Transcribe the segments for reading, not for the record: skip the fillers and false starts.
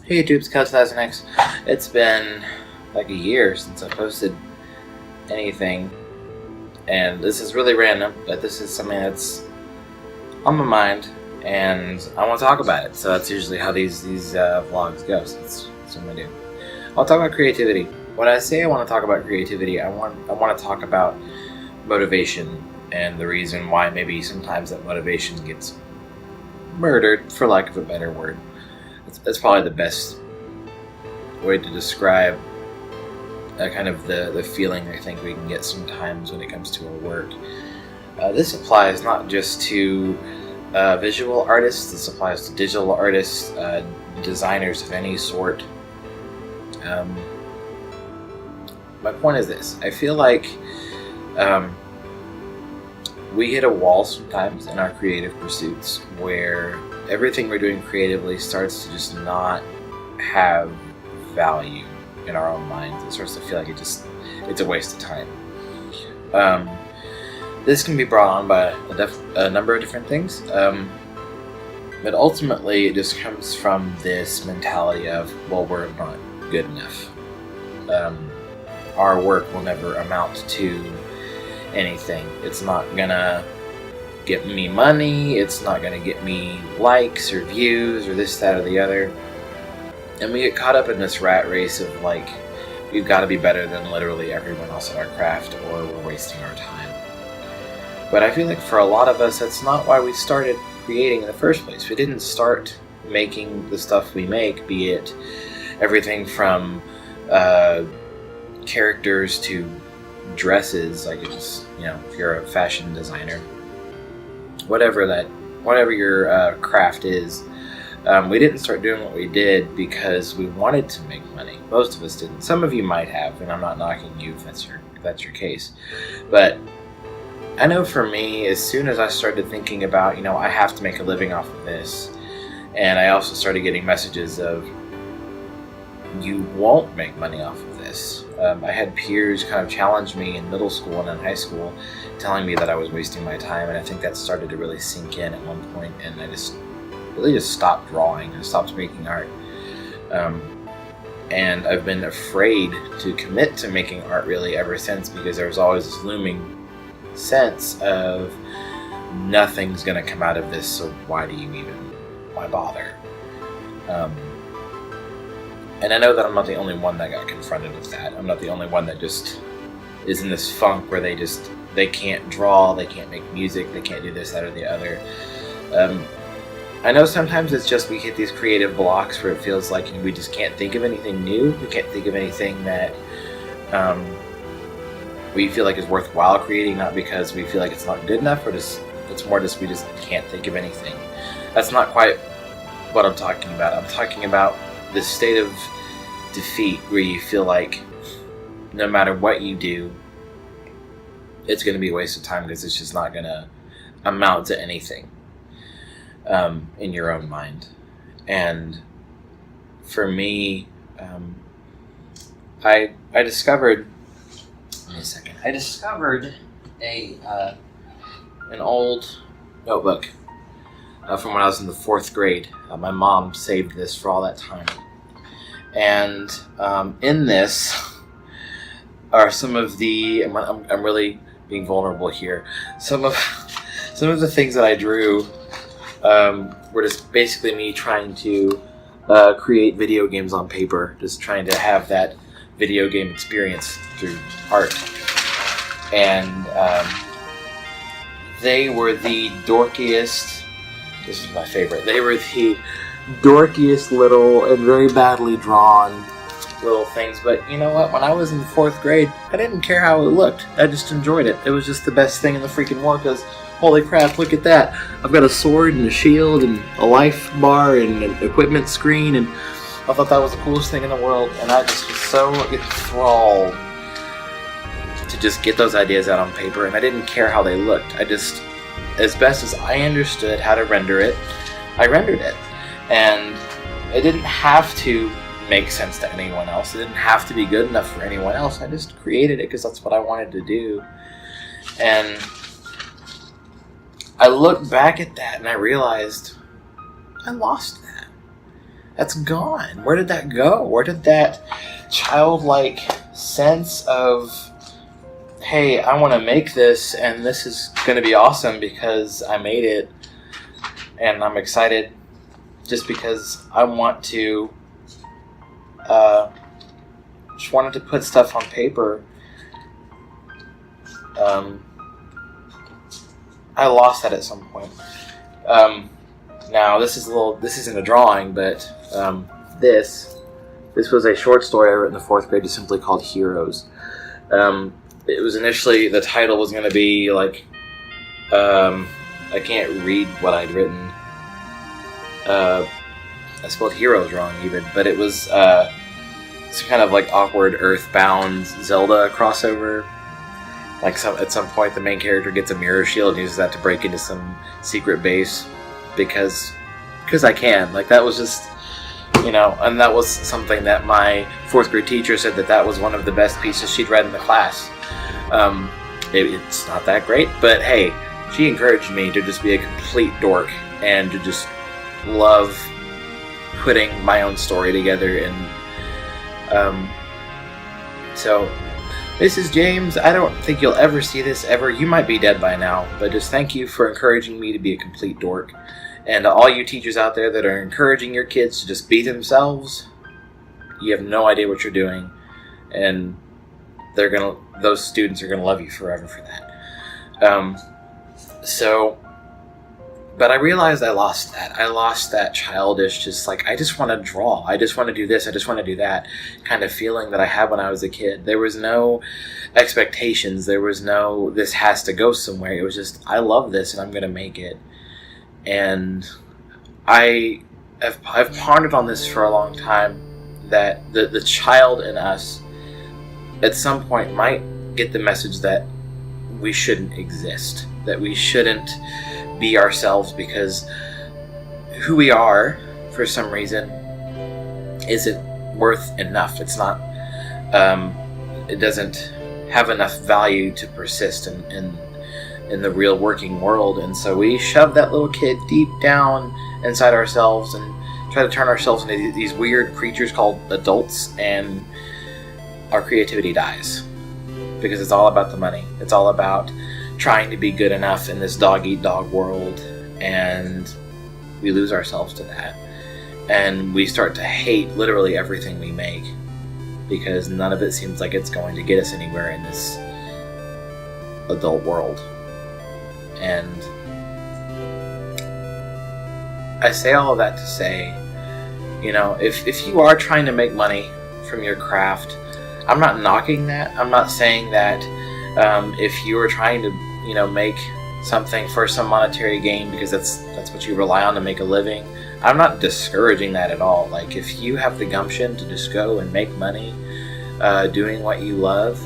Hey YouTube, it's Cal2000X. It's been like a year since I posted anything, and this is really random, but this is something that's on my mind, and I want to talk about it. So that's usually how these vlogs go. So that's what I'm gonna do. I'll talk about creativity. When I say I want to talk about creativity, I want to talk about motivation and the reason why maybe sometimes that motivation gets murdered, for lack of a better word. That's probably the best way to describe kind of the feeling I think we can get sometimes when it comes to our work. This applies not just to visual artists, this applies to digital artists, designers of any sort. My point is this: I feel like we hit a wall sometimes in our creative pursuits where everything we're doing creatively starts to just not have value in our own minds. It starts to feel like it's a waste of time. This can be brought on by a number of different things, but ultimately it just comes from this mentality of, well, we're not good enough. Our work will never amount to anything. It's not gonna get me money, it's not gonna get me likes or views or this, that, or the other. And we get caught up in this rat race of like, we've got to be better than literally everyone else at our craft or we're wasting our time. But I feel like for a lot of us, that's not why we started creating in the first place. We didn't start making the stuff we make, be it everything from characters to dresses, like it's, if you're a fashion designer, whatever your craft is. We didn't start doing what we did because we wanted to make money. Most of us didn't. Some of you might have, and I'm not knocking you if that's your case. But I know for me, as soon as I started thinking about, I have to make a living off of this, and I also started getting messages of, you won't make money off of this. I had peers kind of challenge me in middle school and in high school, telling me that I was wasting my time, and I think that started to really sink in at one point, and I just stopped drawing and stopped making art. And I've been afraid to commit to making art really ever since, because there was always this looming sense of nothing's gonna come out of this, so why bother? And I know that I'm not the only one that got confronted with that. I'm not the only one that just is in this funk where they can't draw, they can't make music, they can't do this, that, or the other. I know sometimes it's just we hit these creative blocks where it feels like we just can't think of anything new. We can't think of anything that we feel like is worthwhile creating, not because we feel like it's not good enough, or it's more just we just can't think of anything. That's not quite what I'm talking about. I'm talking about this state of defeat where you feel like no matter what you do, it's going to be a waste of time because it's just not going to amount to anything in your own mind. And for me, I discovered. Wait a second. I discovered an old notebook from when I was in the 4th grade. My mom saved this for all that time, and in this are some of the. I'm really being vulnerable here. Some of the things that I drew were just basically me trying to create video games on paper, just trying to have that video game experience through art. And they were the dorkiest. This is my favorite. They were the dorkiest little and very badly drawn little things. But you know what? When I was in the 4th grade, I didn't care how it looked. I just enjoyed it. It was just the best thing in the freaking world because, holy crap, look at that. I've got a sword and a shield and a life bar and an equipment screen, and I thought that was the coolest thing in the world. And I just was so enthralled to just get those ideas out on paper, and I didn't care how they looked. I just, as best as I understood how to render it, I rendered it. And it didn't have to make sense to anyone else. It didn't have to be good enough for anyone else. I just created it because that's what I wanted to do. And I looked back at that and I realized I lost that. That's gone. Where did that go? Where did that childlike sense of, hey, I want to make this and this is going to be awesome because I made it and I'm excited just because I want to, just wanted to put stuff on paper. I lost that at some point. Now this isn't a drawing, but this was a short story I wrote in the 4th grade, just simply called Heroes. It was initially, the title was going to be like, I can't read what I'd written. I spelled heroes wrong even, but it was some kind of like awkward Earthbound Zelda crossover. Like at some point the main character gets a mirror shield and uses that to break into some secret base because I can. Like that was just, and that was something that my 4th grade teacher said that was one of the best pieces she'd read in the class. It's not that great, but hey, she encouraged me to just be a complete dork and to just love putting my own story together. And so this is James. I don't think you'll ever see this ever. You might be dead by now, but just thank you for encouraging me to be a complete dork. And all you teachers out there that are encouraging your kids to just be themselves, you have no idea what you're doing, and those students are gonna love you forever for that. But I realized I lost that. I lost that childish, just like, I just want to draw. I just want to do this. I just want to do that kind of feeling that I had when I was a kid. There was no expectations. There was no, this has to go somewhere. It was just, I love this and I'm going to make it. And I've pondered on this for a long time, that the child in us at some point might get the message that we shouldn't exist, that we shouldn't be ourselves, because who we are for some reason isn't worth enough. It's not, it doesn't have enough value to persist in the real working world. And so we shove that little kid deep down inside ourselves and try to turn ourselves into these weird creatures called adults, and our creativity dies because it's all about the money. It's all about trying to be good enough in this dog-eat-dog world, and we lose ourselves to that. And we start to hate literally everything we make because none of it seems like it's going to get us anywhere in this adult world. And I say all of that to say, if you are trying to make money from your craft, I'm not knocking that. I'm not saying that if you are trying to, make something for some monetary gain because that's what you rely on to make a living, I'm not discouraging that at all. Like, if you have the gumption to just go and make money doing what you love,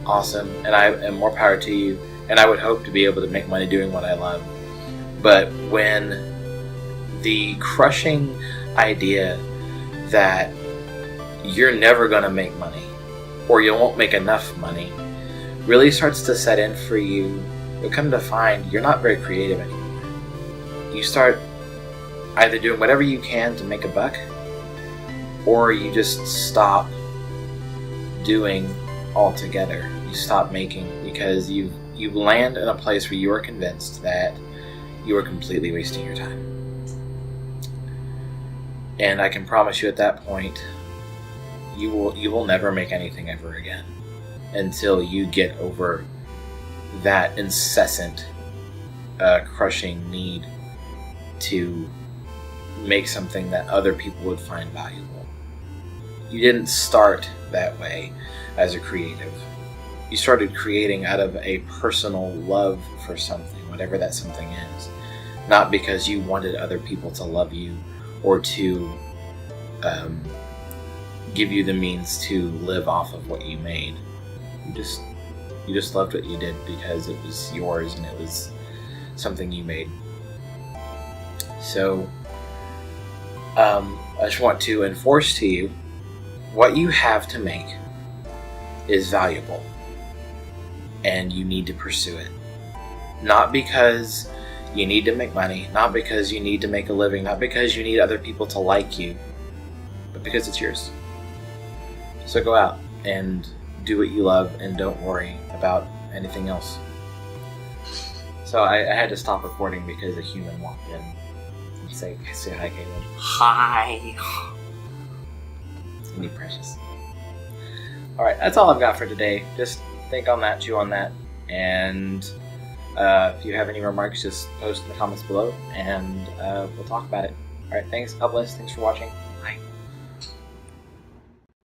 awesome, and more power to you. And I would hope to be able to make money doing what I love. But when the crushing idea that you're never going to make money, or you won't make enough money, really starts to set in for you, you'll come to find you're not very creative anymore. You start either doing whatever you can to make a buck, or you just stop doing altogether. You stop making because you land in a place where you are convinced that you are completely wasting your time. And I can promise you at that point, you will never make anything ever again until you get over that incessant, crushing need to make something that other people would find valuable. You didn't start that way as a creative. You started creating out of a personal love for something, whatever that something is. Not because you wanted other people to love you or to give you the means to live off of what you made. You just loved what you did because it was yours and it was something you made. So I just want to enforce to you, what you have to make is valuable, and you need to pursue it. Not because you need to make money, not because you need to make a living, not because you need other people to like you, because it's yours. So go out and do what you love and don't worry about anything else. So I had to stop recording because a human walked in and say hi, Caleb. Hi. Isn't he precious? Alright, that's all I've got for today. Just think on that, chew on that, and if you have any remarks, just post in the comments below, and we'll talk about it. Alright, thanks. God bless. Thanks for watching.